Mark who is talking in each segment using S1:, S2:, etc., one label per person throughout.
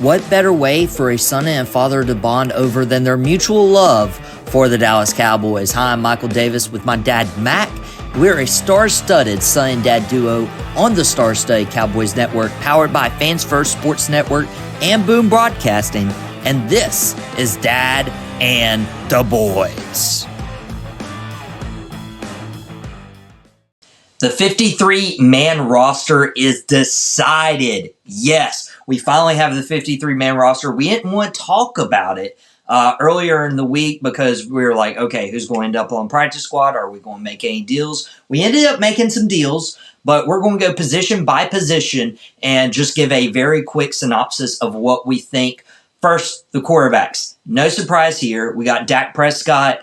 S1: What better way for a son and father to bond over than their mutual love for the Dallas Cowboys? Hi, I'm Michael Davis with my dad, Mack. We're a star-studded son and dad duo on the star-studded Cowboys Network, powered by Fans First Sports Network and Boom Broadcasting. And this is Dad and the Boys. The 53-man roster is decided. Yes, we finally have the 53-man roster. We didn't want to talk about it earlier in the week because we were like, okay, who's going to end up on practice squad? Are we going to make any deals? We ended up making some deals, but we're going to go position by position and just give a very quick synopsis of what we think. First, the quarterbacks. No surprise here. We got Dak Prescott,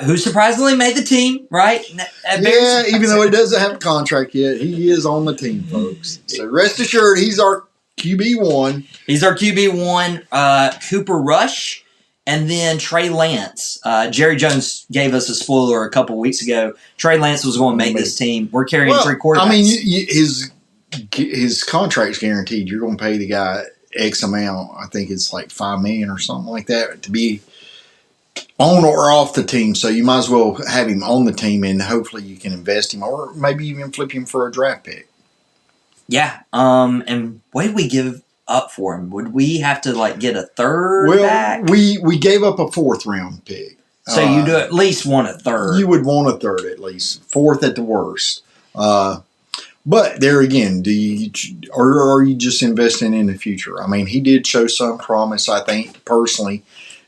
S1: who surprisingly made the team, right?
S2: Yeah, even though he doesn't have a contract yet, he is on the team, folks. So rest assured, he's our QB1.
S1: He's our QB1. Cooper Rush, and then Trey Lance. Jerry Jones gave us a spoiler a couple weeks ago. Trey Lance was going to make this team. We're carrying three quarterbacks.
S2: I mean, his contract's guaranteed. You're going to pay the guy X amount. I think it's like $5 million or something like that to be on or off the team. So you might as well have him on the team, and hopefully you can invest him or maybe even flip him for a draft pick.
S1: Yeah. And what did we give up for him? Would we have to get a third back?
S2: We gave up a fourth round pick.
S1: So you do at least want a third.
S2: You would want a third at least, fourth at the worst. But there again, are you just investing in the future? I mean, he did show some promise, I think, personally,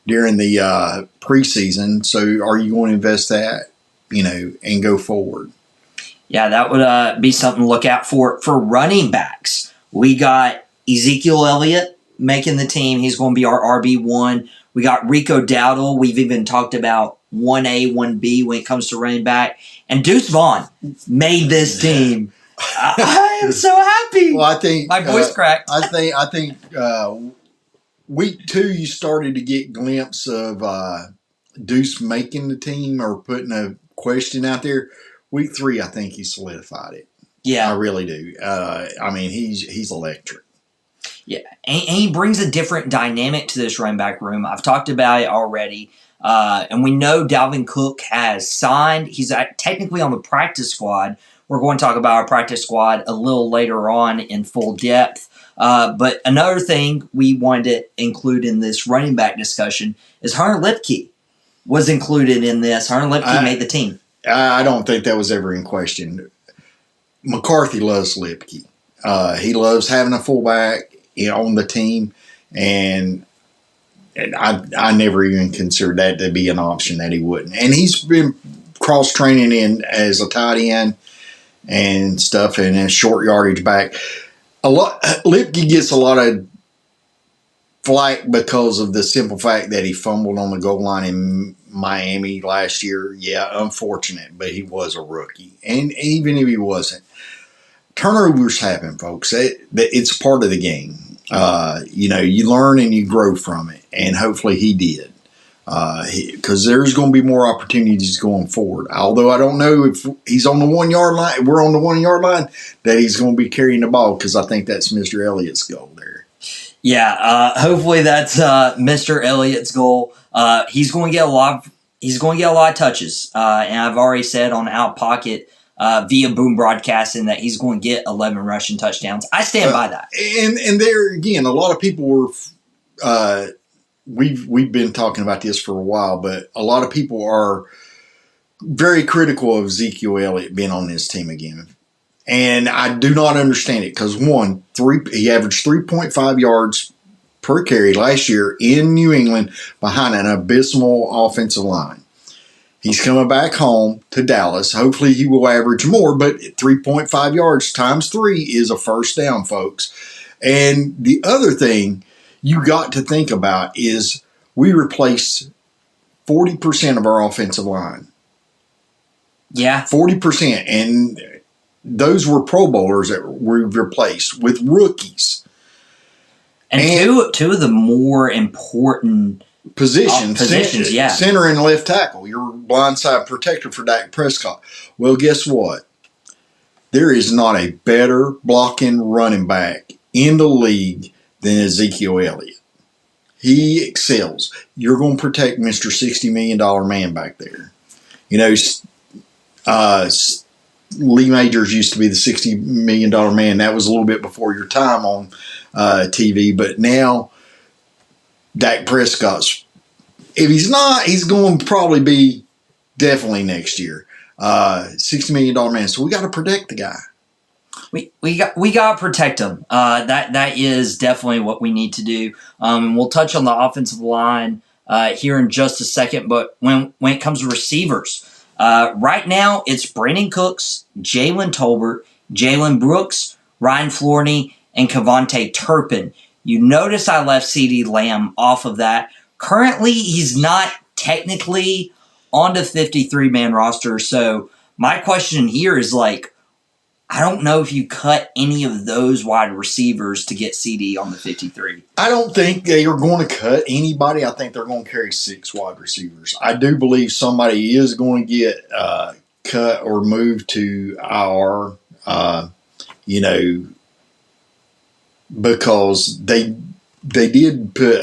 S2: during the preseason. So are you going to invest that, and go forward?
S1: Yeah, that would be something to look out for. For running backs, we got Ezekiel Elliott making the team. He's going to be our RB1. We got Rico Dowdle. We've even talked about 1A, 1B when it comes to running back. And Deuce Vaughn made this team. I am so happy.
S2: Well, I think
S1: my voice cracked.
S2: I think week 2 you started to get glimpse of Deuce making the team or putting a question out there. Week 3, I think he solidified it.
S1: Yeah,
S2: I really do. I mean, he's electric.
S1: Yeah, and he brings a different dynamic to this running back room. I've talked about it already. And we know Dalvin Cook has signed. He's technically on the practice squad. We're going to talk about our practice squad a little later on in full depth. But another thing we wanted to include in this running back discussion is Hunter Lipke was included in this. Hunter Lipke made the team.
S2: I don't think that was ever in question. McCarthy loves Lipke. He loves having a fullback on the team, and I never even considered that to be an option that he wouldn't. And he's been cross-training in as a tight end and stuff, and a short yardage back. Lipke gets a lot of flack because of the simple fact that he fumbled on the goal line in Miami last year. Yeah, unfortunate, but he was a rookie. And even if he wasn't, turnovers happen, folks. It's part of the game. You learn and you grow from it, and hopefully he did. Because there's going to be more opportunities going forward. Although I don't know if he's on the 1 yard line, we're on the 1 yard line, that he's going to be carrying the ball, because I think that's Mr. Elliott's goal there.
S1: Yeah, hopefully that's Mr. Elliott's goal. He's going to get a lot of touches, and I've already said on Out Pocket via Boom Broadcasting that he's going to get 11 rushing touchdowns. I stand by that.
S2: And there again, a lot of people were. We've been talking about this for a while, but a lot of people are very critical of Ezekiel Elliott being on this team again. And I do not understand it because, one, he averaged 3.5 yards per carry last year in New England behind an abysmal offensive line. He's coming back home to Dallas. Hopefully he will average more, but 3.5 yards times 3 is a first down, folks. And the other thing you got to think about is we replaced 40% of our offensive line.
S1: Yeah.
S2: 40%. And those were Pro Bowlers that we replaced with rookies.
S1: And two of the more important positions, yeah.
S2: Center and left tackle. Your blindside protector for Dak Prescott. Well, guess what? There is not a better blocking running back in the league than Ezekiel Elliott. He excels. You're going to protect Mr. $60 million man back there. You know, Lee Majors used to be the $60 million man. That was a little bit before your time on TV. But now, Dak Prescott's, if he's not, he's going to probably be definitely next year. $60 million man. So we got to protect the guy.
S1: We got to protect him. That is definitely what we need to do. We'll touch on the offensive line here in just a second. But when it comes to receivers, right now it's Brandon Cooks, Jalen Tolbert, Jalen Brooks, Ryan Flournoy, and Kevontae Turpin. You notice I left CeeDee Lamb off of that. Currently, he's not technically on the 53-man roster. So my question here is I don't know if you cut any of those wide receivers to get CD on the 53.
S2: I don't think they are going to cut anybody. I think they're going to carry 6 wide receivers. I do believe somebody is going to get cut or moved to IR, because they did put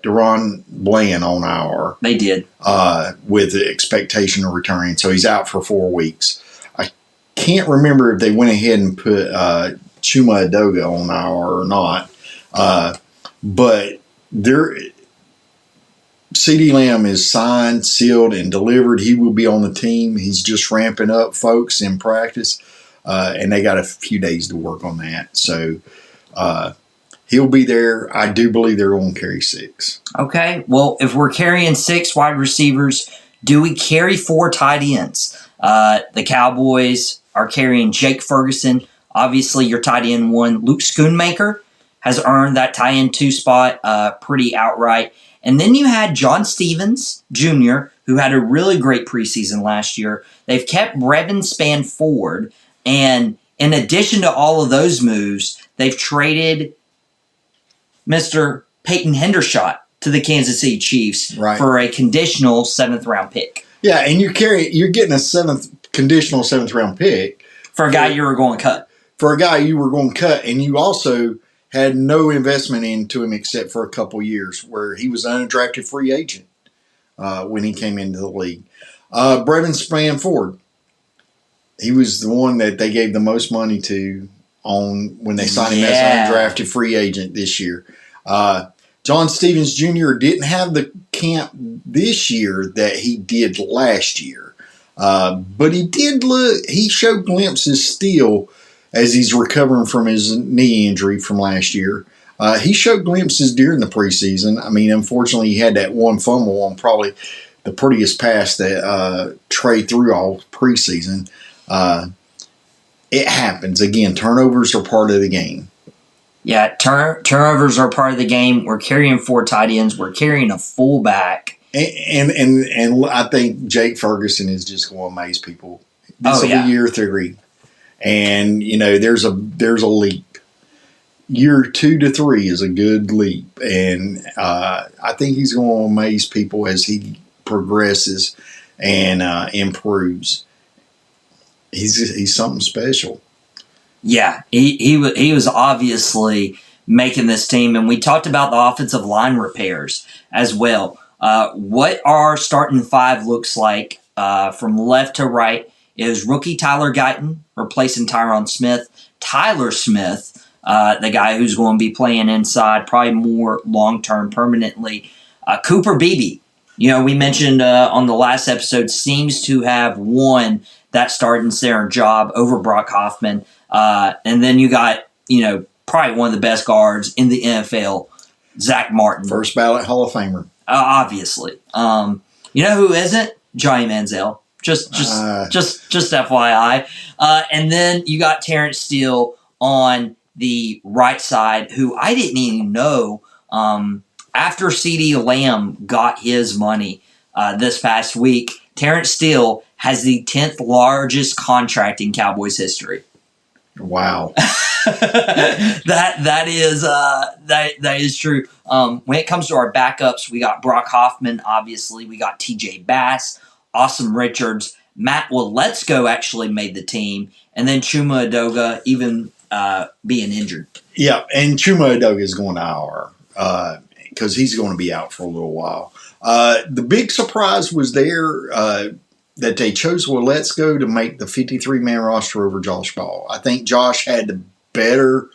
S2: Deron Bland on IR.
S1: They did.
S2: With the expectation of returning. So he's out for 4 weeks. Can't remember if they went ahead and put Chuma Edoga on IR or not. But CeeDee Lamb is signed, sealed, and delivered. He will be on the team. He's just ramping up, folks, in practice. And they got a few days to work on that. So he'll be there. I do believe they're going to carry 6.
S1: Okay. Well, if we're carrying 6 wide receivers, do we carry 4 tight ends? The Cowboys are carrying Jake Ferguson. Obviously, your tight end 1, Luke Schoonmaker, has earned that tight end 2 spot pretty outright. And then you had John Stevens Jr., who had a really great preseason last year. They've kept Brevin Spann-Ford. And in addition to all of those moves, they've traded Mr. Peyton Hendershot to the Kansas City Chiefs for a conditional 7th-round pick.
S2: Yeah, and you're getting a conditional 7th-round pick
S1: for a guy you were going to cut.
S2: For a guy you were going to cut, and you also had no investment into him except for a couple years, where he was an undrafted free agent when he came into the league. Brevin Spann-Ford, he was the one that they gave the most money to when they signed him as an undrafted free agent this year. John Stevens Jr. didn't have the camp this year that he did last year. But he showed glimpses still as he's recovering from his knee injury from last year. He showed glimpses during the preseason. I mean, unfortunately, he had that one fumble on probably the prettiest pass that Trey threw all preseason. It happens. Again, turnovers are part of the game.
S1: Yeah, turnovers are part of the game. We're carrying 4 tight ends. We're carrying a fullback.
S2: And I think Jake Ferguson is just going to amaze people. This will be year 3. And, there's a leap. Year 2 to 3 is a good leap. And I think he's going to amaze people as he progresses and improves. He's something special.
S1: Yeah, he was obviously making this team. And we talked about the offensive line repairs as well. What our starting 5 looks like from left to right is rookie Tyler Guyton replacing Tyron Smith. Tyler Smith, the guy who's going to be playing inside, probably more long-term permanently. Cooper Beebe, we mentioned on the last episode, seems to have won that starting center job over Brock Hoffman. And then you got, probably one of the best guards in the NFL, Zach Martin.
S2: First ballot Hall of Famer.
S1: Obviously. You know who isn't? Johnny Manziel. Just FYI. And then you got Terrence Steele on the right side, who I didn't even know after CeeDee Lamb got his money this past week. Terrence Steele has the 10th largest contract in Cowboys history.
S2: Wow.
S1: that is true. When it comes to our backups, we got Brock Hoffman, obviously. We got TJ Bass, Awesome Richards. Matt Waletzko actually made the team. And then Chuma Edoga, even being injured.
S2: Yeah, and Chuma Edoga is going to IR because he's going to be out for a little while. The big surprise was that they chose Willetsko to make the 53-man roster over Josh Ball. I think Josh had the better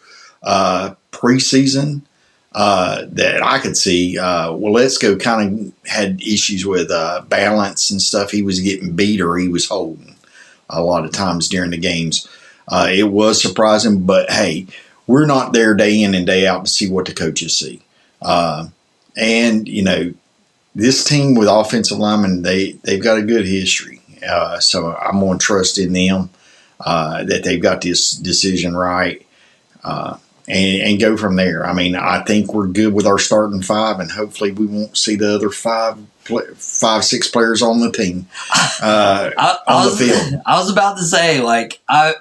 S2: preseason that I could see. Willetsko kind of had issues with balance and stuff. He was getting beat or he was holding a lot of times during the games. It was surprising, but hey, we're not there day in and day out to see what the coaches see. And, this team with offensive linemen, they've got a good history. So I'm going to trust in them that they've got this decision right and go from there. I mean, I think we're good with our starting five, and hopefully we won't see the other five, 6 players on the team on the field.
S1: I was about to say,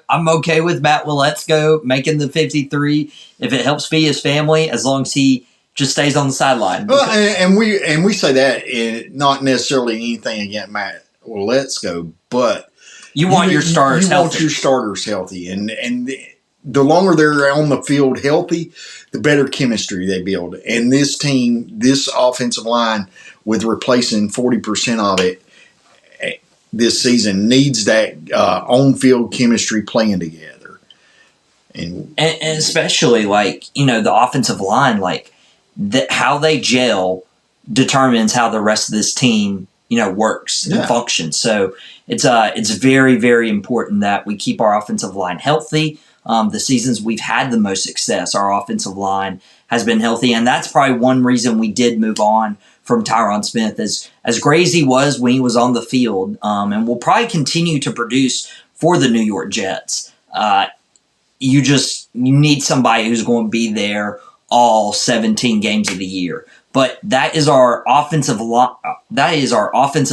S1: I'm okay with Matt Willetsko making the 53 if it helps feed his family, as long as he just stays on the sideline.
S2: Well, and we say that not necessarily anything against Matt Willetsko, but
S1: you want your starters healthy.
S2: Want your starters healthy, and the longer they're on the field healthy, the better chemistry they build. And this team, this offensive line, with replacing 40% of it this season, needs that on-field chemistry playing together. And
S1: especially, the offensive line, how they gel determines how the rest of this team, works and functions. So it's very, very important that we keep our offensive line healthy. The seasons we've had the most success, our offensive line has been healthy, and that's probably one reason we did move on from Tyron Smith, as great as he was when he was on the field, and will probably continue to produce for the New York Jets. You need somebody who's going to be there all 17 games of the year. But that is our offensive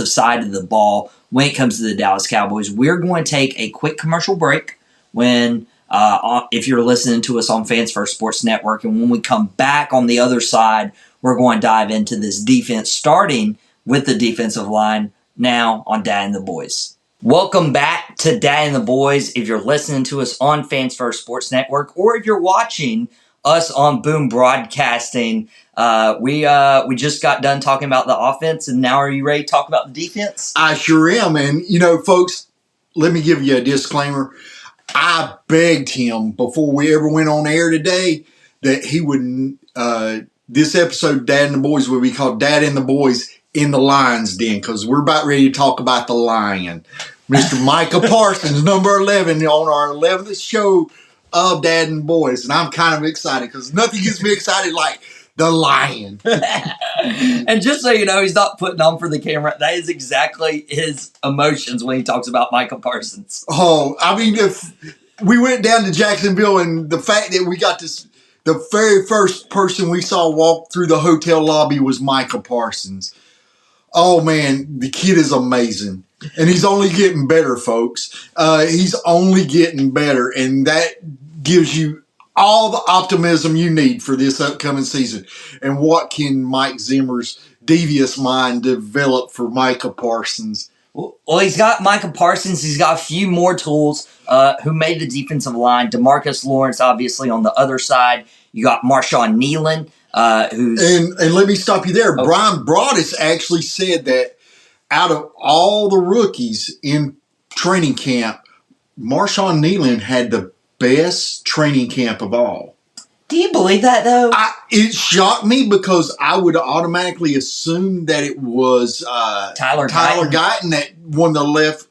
S1: side of the ball when it comes to the Dallas Cowboys. We're going to take a quick commercial break if you're listening to us on Fans First Sports Network. And when we come back on the other side, we're going to dive into this defense, starting with the defensive line now on Dad and the Boys. Welcome back to Dad and the Boys. If you're listening to us on Fans First Sports Network, or if you're watching us on Boom Broadcasting, we just got done talking about the offense, and now are you ready to talk about the defense?
S2: I sure am. And, folks, let me give you a disclaimer. I begged him before we ever went on air today that he would, this episode, Dad and the Boys, would be called Dad and the Boys in the Lion's Den, because we're about ready to talk about the Lion. Mr. Micah Parsons, number 11, on our 11th show of Dad and Boys. And I'm kind of excited because nothing gets me excited like the Lion.
S1: And just so you know, he's not putting on for the camera. That is exactly his emotions when he talks about Micah Parsons.
S2: Oh, I mean, if we went down to Jacksonville, and the fact that we got this, the very first person we saw walk through the hotel lobby was Micah Parsons. Oh, man, the kid is amazing. And he's only getting better, folks. He's only getting better. And that gives you all the optimism you need for this upcoming season. And what can Mike Zimmer's devious mind develop for Micah Parsons?
S1: Well, he's got Micah Parsons. He's got a few more tools who made the defensive line. DeMarcus Lawrence, obviously, on the other side. You got Marshawn Nealon, who's...
S2: And let me stop you there.
S1: Okay.
S2: Brian Broaddus actually said that out of all the rookies in training camp, Marshawn Nealon had the best training camp of all.
S1: Do you believe that, though?
S2: It shocked me because I would automatically assume that it was
S1: Tyler
S2: Guyton that won the left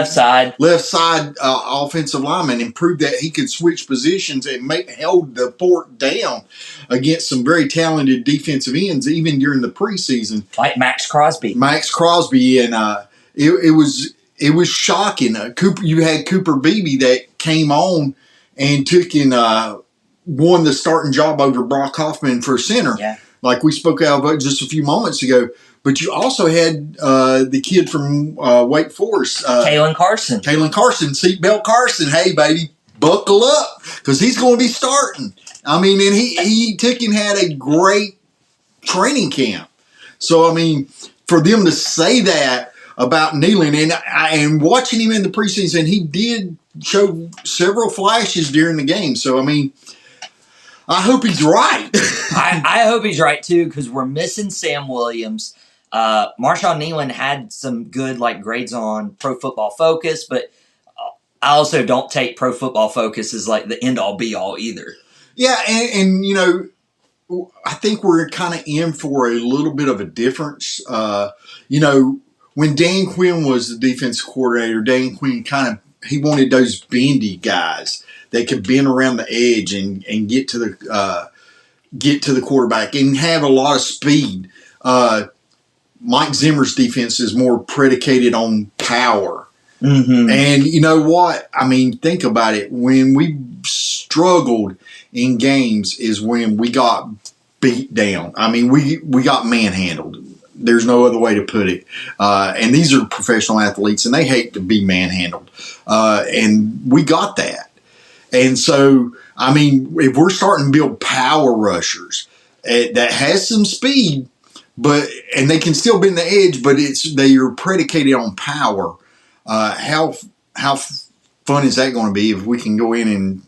S2: side offensive lineman, and proved that he could switch positions and held the fort down against some very talented defensive ends, even during the preseason.
S1: Like Max Crosby,
S2: and it was shocking. You had Cooper Beebe that came on and took in won the starting job over Brock Hoffman for center, like we spoke about just a few moments ago. But you also had the kid from Wake Forest.
S1: Kalen Carson,
S2: Seatbelt Carson. Hey, baby, buckle up, because he's going to be starting. I mean, and he took and had a great training camp. So, I mean, for them to say that about Nealon, and watching him in the preseason, he did showed several flashes during the game. So, I mean, I hope he's right.
S1: I hope he's right, too, because we're missing Sam Williams. Marshawn Nealon had some good grades on Pro Football Focus, but I also don't take Pro Football Focus as the end-all, be-all either.
S2: Yeah, and I think we're kind of in for a little bit of a difference. When Dan Quinn was the defensive coordinator, Dan Quinn he wanted those bendy guys that could bend around the edge and get to the quarterback and have a lot of speed. Mike Zimmer's defense is more predicated on power.
S1: Mm-hmm.
S2: And you know what? I mean, think about it. When we struggled in games is when we got beat down. I mean, we got manhandled. There's no other way to put it. And these are professional athletes, and they hate to be manhandled. And we got that. And so, I mean, if we're starting to build power rushers that has some speed, and they can still bend the edge, but they are predicated on power. How fun is that going to be if we can go in and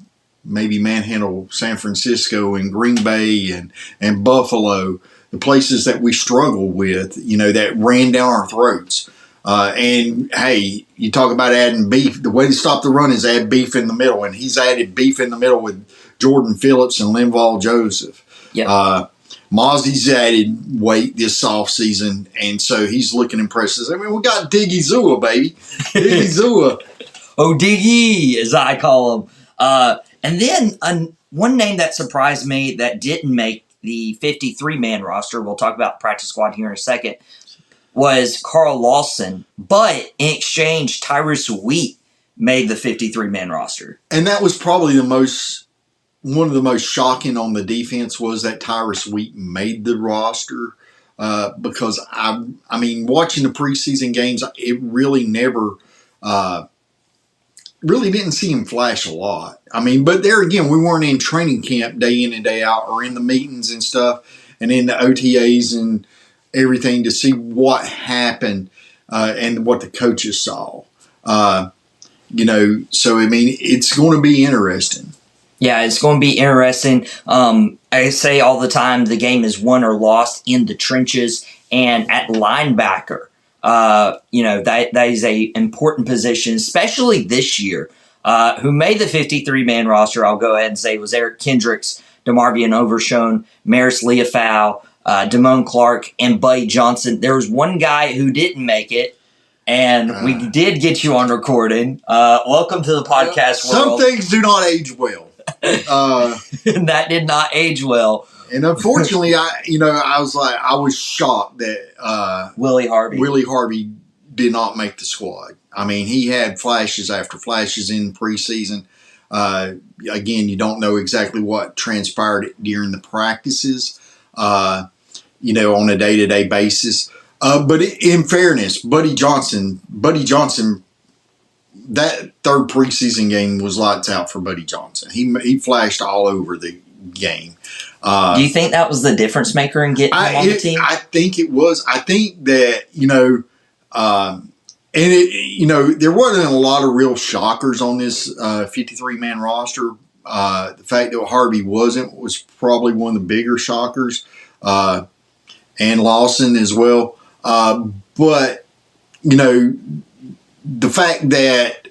S2: maybe manhandle San Francisco and Green Bay and Buffalo, the places that we struggle with, that ran down our throats. And hey, you talk about adding beef. The way to stop the run is add beef in the middle, and he's added beef in the middle with Jordan Phillips and Linval Joseph.
S1: Yep.
S2: Mozzie's added weight this offseason, and so he's looking impressive. I mean, we got Diggy Zua, baby. Diggy Zua.
S1: Oh, Diggy, as I call him. And then one name that surprised me that didn't make the 53-man roster, we'll talk about practice squad here in a second, was Carl Lawson. But in exchange, Tyrus Wheat made the 53-man roster.
S2: And that was probably one of the most shocking on the defense was that Tyrus Wheat made the roster because, I mean, watching the preseason games, it really never really didn't see him flash a lot. I mean, but there again, we weren't in training camp day in and day out or in the meetings and stuff and in the OTAs and everything to see what happened and what the coaches saw. So, I mean, it's going to be interesting.
S1: Yeah, it's going to be interesting. I say all the time the game is won or lost in the trenches and at linebacker. That is a important position, especially this year. Who made the 53-man roster, I'll go ahead and say, was Eric Kendricks, DeMarvion Overshone, Maris Leofau, Damone Clark, and Buddy Johnson. There was one guy who didn't make it, and we did get you on recording. Welcome to the podcast world.
S2: Some things do not age well.
S1: That did not age well.
S2: And unfortunately, I was shocked that
S1: Willie
S2: Harvey did not make the squad. I mean, he had flashes after flashes in preseason. Again, you don't know exactly what transpired during the practices, on a day-to-day basis. But in fairness, Buddy Johnson, that third preseason game was lights out for Buddy Johnson. He flashed all over the game.
S1: Do you think that was the difference maker in getting him on the team?
S2: I think it was. I think that, there wasn't a lot of real shockers on this 53-man roster. The fact that Harvey wasn't was probably one of the bigger shockers, and Lawson as well. But, the fact that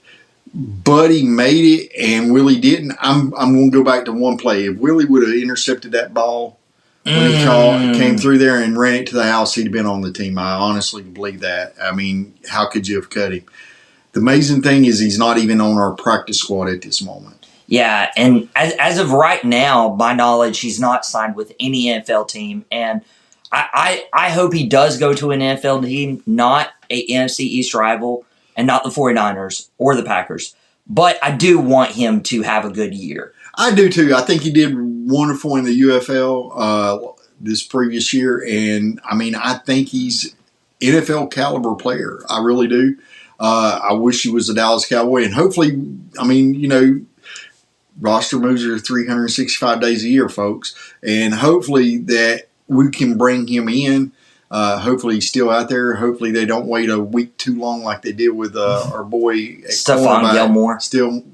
S2: Buddy made it and Willie didn't, I'm going to go back to one play. If Willie would have intercepted that ball when he came through there and ran it to the house, he'd have been on the team. I honestly believe that. I mean, how could you have cut him? The amazing thing is he's not even on our practice squad at this moment.
S1: Yeah, and as of right now, my knowledge, he's not signed with any NFL team. And I hope he does go to an NFL team, not a NFC East rival, and not the 49ers or the Packers. But I do want him to have a good year.
S2: I do too. I think he did wonderful in the UFL this previous year. And, I mean, I think he's NFL caliber player. I really do. I wish he was a Dallas Cowboy. And hopefully, I mean, roster moves are 365 days a year, folks. And hopefully that we can bring him in Hopefully he's still out there. Hopefully they don't wait a week too long like they did with our boy
S1: Stephon Gilmore.
S2: Stephon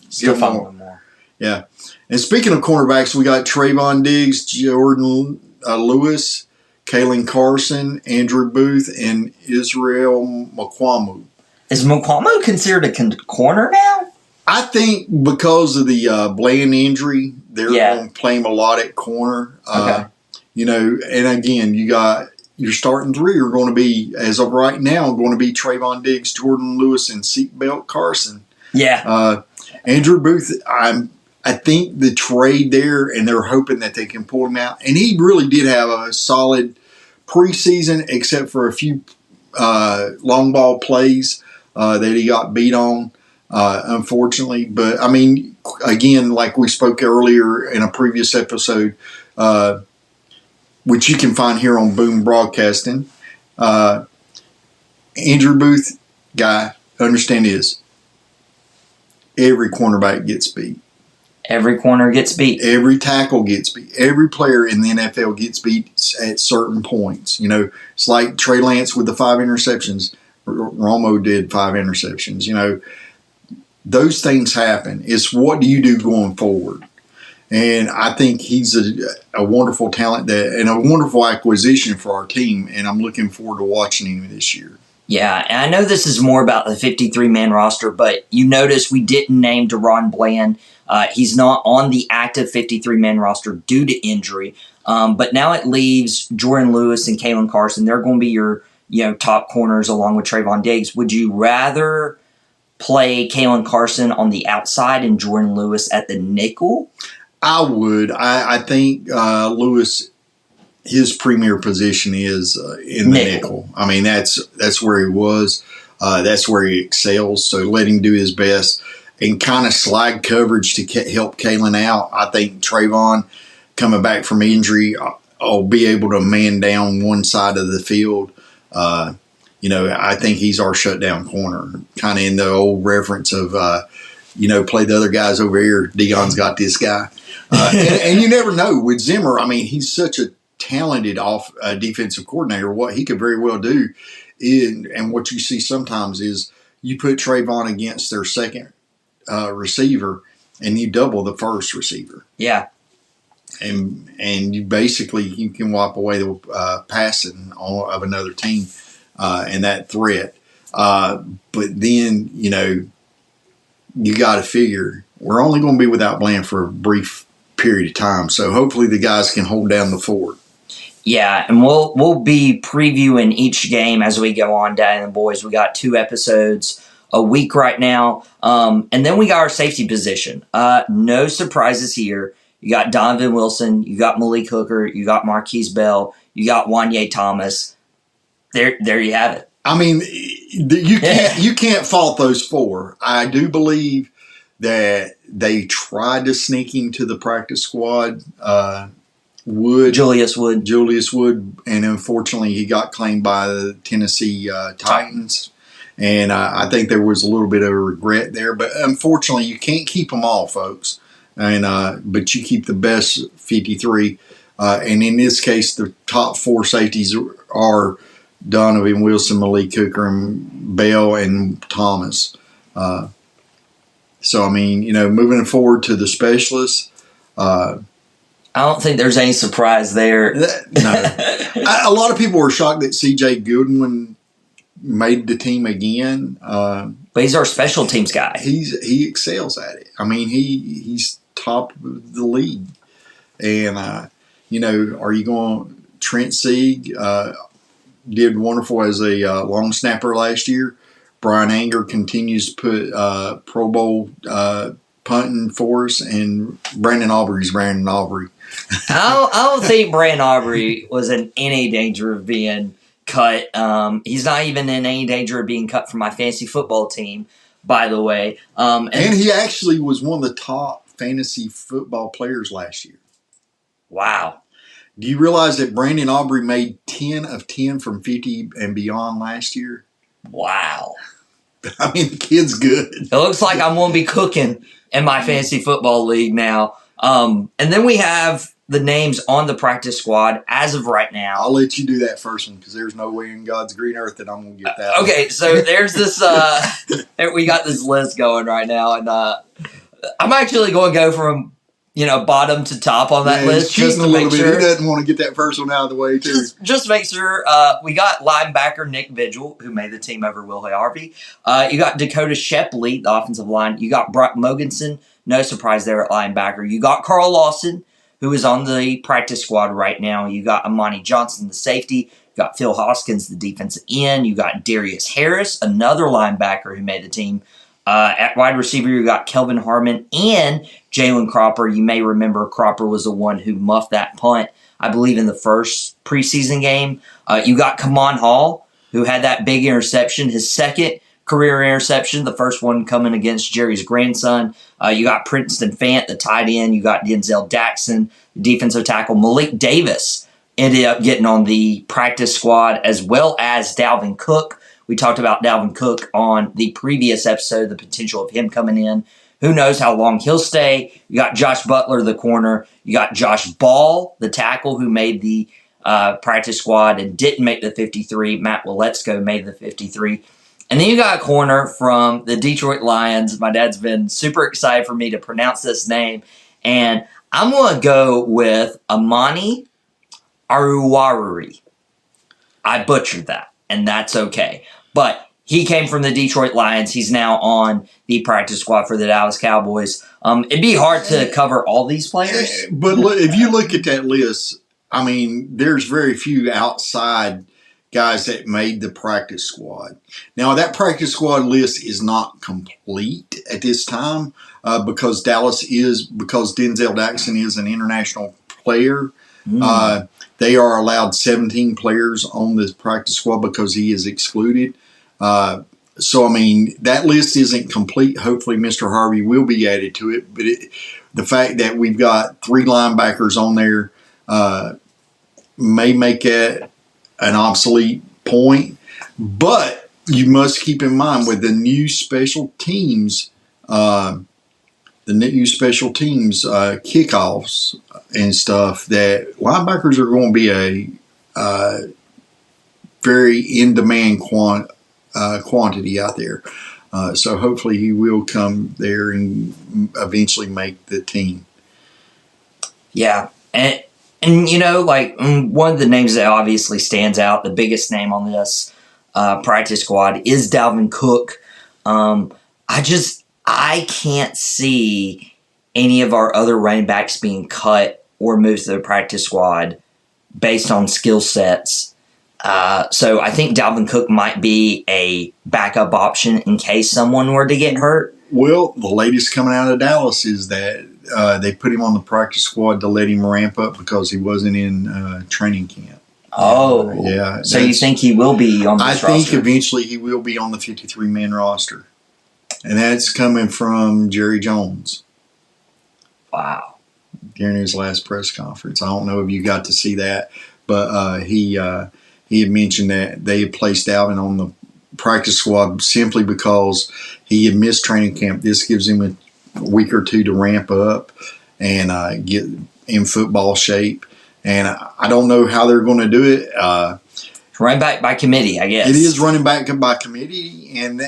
S1: Gilmore.
S2: Yeah. And speaking of cornerbacks, we got Trayvon Diggs, Jordan Lewis, Kalen Carson, Andrew Booth, and Israel Mukuamu.
S1: Is Mukuamu considered a corner now?
S2: I think because of the Bland injury, they're going to play him a lot at corner.
S1: Okay.
S2: And again, you got your starting three are going to be, as of right now, going to be Trayvon Diggs, Jordan Lewis, and Seatbelt Carson.
S1: Yeah.
S2: Andrew Booth, I think the trade there, and they're hoping that they can pull him out. And he really did have a solid preseason, except for a few long ball plays that he got beat on, unfortunately. But, I mean, again, like we spoke earlier in a previous episode, which you can find here on Boom Broadcasting, Andrew Booth, guy, understand this, every cornerback gets beat.
S1: Every corner gets beat.
S2: Every tackle gets beat. Every player in the NFL gets beat at certain points. It's like Trey Lance with the 5 interceptions. Romo did 5 interceptions. Those things happen. It's what do you do going forward? And I think he's a wonderful talent and a wonderful acquisition for our team, and I'm looking forward to watching him this year.
S1: Yeah, and I know this is more about the 53-man roster, but you notice we didn't name Deron Bland. He's not on the active 53-man roster due to injury. But now it leaves Jordan Lewis and Kalen Carson. They're going to be your top corners along with Trayvon Diggs. Would you rather play Kalen Carson on the outside and Jordan Lewis at the nickel?
S2: I would. I think Lewis, his premier position is in the nickel. I mean, that's where he was. That's where he excels. So let him do his best and kind of slide coverage to help Kalen out. I think Trayvon, coming back from injury, will be able to man down one side of the field. I think he's our shutdown corner, kind of in the old reference of, play the other guys over here. Dion's got this guy. And you never know with Zimmer. I mean, he's such a talented defensive coordinator. What he could very well do, and what you see sometimes is you put Trayvon against their second receiver, and you double the first receiver.
S1: Yeah,
S2: and you basically you can wipe away the passing of another team and that threat. But then you got to figure we're only going to be without Bland for a brief period of time, so hopefully the guys can hold down the fort.
S1: Yeah, and we'll be previewing each game as we go on, Dad and the boys. We got 2 episodes a week right now, and then we got our safety position. No surprises here. You got Donovan Wilson, you got Malik Hooker, you got Marquise Bell, you got Wanye Thomas. There you have it. I mean,
S2: you can't fault those 4. I do believe that they tried to sneak him to the practice squad.
S1: Julius Wood,
S2: and unfortunately he got claimed by the Tennessee Titans, and I think there was a little bit of a regret there. But unfortunately, you can't keep them all, folks. And but you keep the best 53, and in this case, the top 4 safeties are Donovan Wilson, Malik Hooker, and Bell and Thomas. So I mean, moving forward to the specialists.
S1: I don't think there's any surprise there.
S2: No. A lot of people were shocked that C.J. Goodwin made the team again.
S1: But he's our special teams guy.
S2: He excels at it. I mean, he's top of the league. And, are you going – Trent Sieg did wonderful as a long snapper last year. Brian Anger continues to put Pro Bowl punting for us, and Brandon Aubrey's Brandon Aubrey.
S1: I don't think Brandon Aubrey was in any danger of being cut. He's not even in any danger of being cut from my fantasy football team, by the way. And
S2: he actually was one of the top fantasy football players last year.
S1: Wow.
S2: Do you realize that Brandon Aubrey made 10 of 10 from 50 and beyond last year?
S1: Wow.
S2: I mean, the kid's good.
S1: It looks like I'm going to be cooking in my fantasy football league now. And then we have the names on the practice squad as of right now.
S2: I'll let you do that first one because there's no way in God's green earth that I'm going to get that.
S1: Okay, so there's this. We got this list going right now, and I'm actually going to go from bottom to top on that list just to make sure.
S2: He doesn't want to get that first one out of the way too.
S1: Just make sure. We got linebacker Nick Vigil, who made the team over Willie Harvey. You got Dakota Shepley, the offensive line. You got Brock Mogensen. No surprise there at linebacker. You got Carl Lawson, who is on the practice squad right now. You got Amani Johnson, the safety. You got Phil Hoskins, the defensive end. You got Darius Harris, another linebacker who made the team. At wide receiver, you got Kelvin Harmon and Jalen Cropper. You may remember Cropper was the one who muffed that punt, I believe, in the first preseason game. You got Kamon Hall, who had that big interception, his second career interception, the first one coming against Jerry's grandson. You got Princeton Fant, the tight end. You got Denzel Daxon, the defensive tackle. Malik Davis ended up getting on the practice squad, as well as Dalvin Cook. We talked about Dalvin Cook on the previous episode, the potential of him coming in. Who knows how long he'll stay. You got Josh Butler, the corner. You got Josh Ball, the tackle, who made the practice squad and didn't make the 53. Matt Waletzko made the 53. And then you got a corner from the Detroit Lions. My dad's been super excited for me to pronounce this name. And I'm going to go with Amani Aruwaruri. I butchered that, and that's okay. But he came from the Detroit Lions. He's now on the practice squad for the Dallas Cowboys. It'd be hard to cover all these players.
S2: But if you look at that list, I mean, there's very few outside guys that made the practice squad. Now, that practice squad list is not complete at this time because Denzel Daxon is an international player. They are allowed 17 players on this practice squad because he is excluded. So, I mean, that list isn't complete. Hopefully, Mr. Harvey will be added to it. But the fact that we've got 3 linebackers on there may make it an obsolete point. But you must keep in mind with the new special teams, kickoffs and stuff, that linebackers are going to be a very in-demand quantity out there. So hopefully he will come there and eventually make the team.
S1: Yeah. And one of the names that obviously stands out, the biggest name on this practice squad is Dalvin Cook. I can't see any of our other running backs being cut or moved to the practice squad based on skill sets. So I think Dalvin Cook might be a backup option in case someone were to get hurt.
S2: Well, the latest coming out of Dallas is that they put him on the practice squad to let him ramp up because he wasn't in training camp.
S1: Oh.
S2: Yeah.
S1: So you think he will be on this roster?
S2: I think eventually he will be on the 53-man roster. And that's coming from Jerry Jones.
S1: Wow.
S2: During his last press conference. I don't know if you got to see that, but he had mentioned that they had placed Dalvin on the practice squad simply because he had missed training camp. This gives him a week or two to ramp up and get in football shape. And I don't know how they're going to do it.
S1: Running back by committee, I guess.
S2: It is running back by committee, and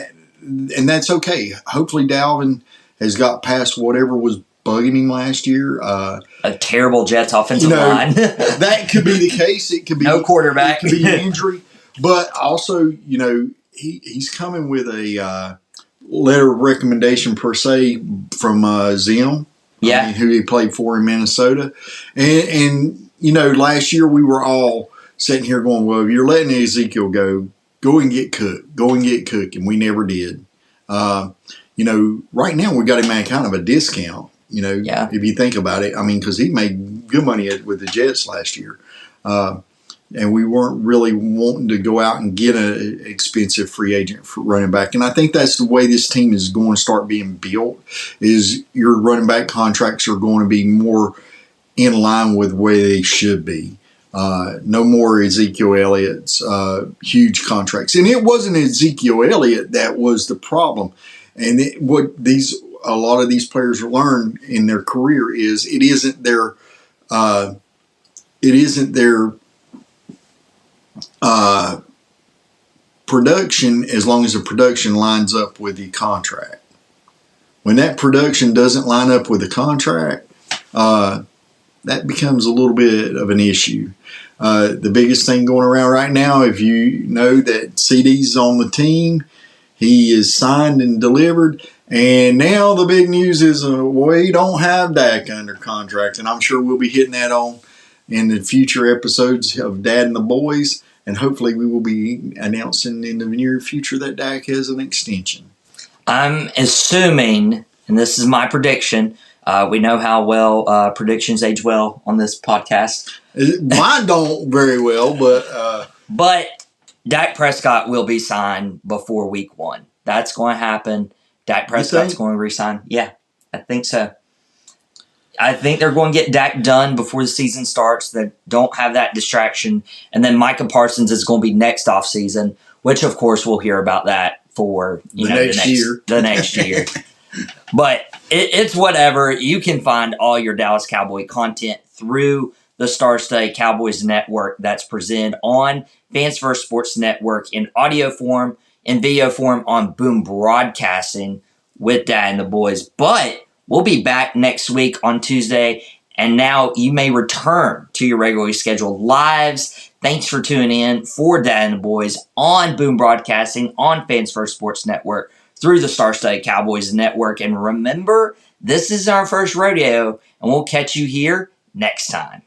S2: that's okay. Hopefully Dalvin has got past whatever was bugging him last year. A
S1: terrible Jets offensive line.
S2: That could be the case. It could be
S1: no quarterback.
S2: It could be an injury. But also, he's coming with a letter of recommendation per se from Zim.
S1: Yeah.
S2: Who he played for in Minnesota. And last year we were all sitting here going, well, if you're letting Ezekiel go and get Cook. Go and get Cook. And we never did. Right now we got him at kind of a discount. If you think about it, I mean, because he made good money with the Jets last year. And we weren't really wanting to go out and get an expensive free agent for running back. And I think that's the way this team is going to start being built, is your running back contracts are going to be more in line with where they should be. No more Ezekiel Elliott's huge contracts. And it wasn't Ezekiel Elliott that was the problem. And what these a lot of these players learn in their career is it isn't their production as long as the production lines up with the contract. When that production doesn't line up with the contract, that becomes a little bit of an issue. The biggest thing going around right now, if you know that CD's on the team, he is signed and delivered. And now the big news is we don't have Dak under contract. And I'm sure we'll be hitting that on in the future episodes of Dad and the Boys. And hopefully we will be announcing in the near future that Dak has an extension.
S1: I'm assuming, and this is my prediction, we know how well predictions age well on this podcast.
S2: Mine don't very well, but...
S1: But Dak Prescott will be signed before week 1. That's going to happen. Dak Prescott's going to resign. Yeah, I think so. I think they're going to get Dak done before the season starts. They don't have that distraction. And then Micah Parsons is going to be next offseason, which, of course, we'll hear about that for the next year. But it's whatever. You can find all your Dallas Cowboy content through the Star Studded Cowboys Network that's presented on Fans First Sports Network in audio form and video form on Boom Broadcasting with Dad and the Boys. But we'll be back next week on Tuesday, and now you may return to your regularly scheduled lives. Thanks for tuning in for Dad and the Boys on Boom Broadcasting on Fans First Sports Network through the Star Studded Cowboys Network. And remember, this is our first rodeo, and we'll catch you here next time.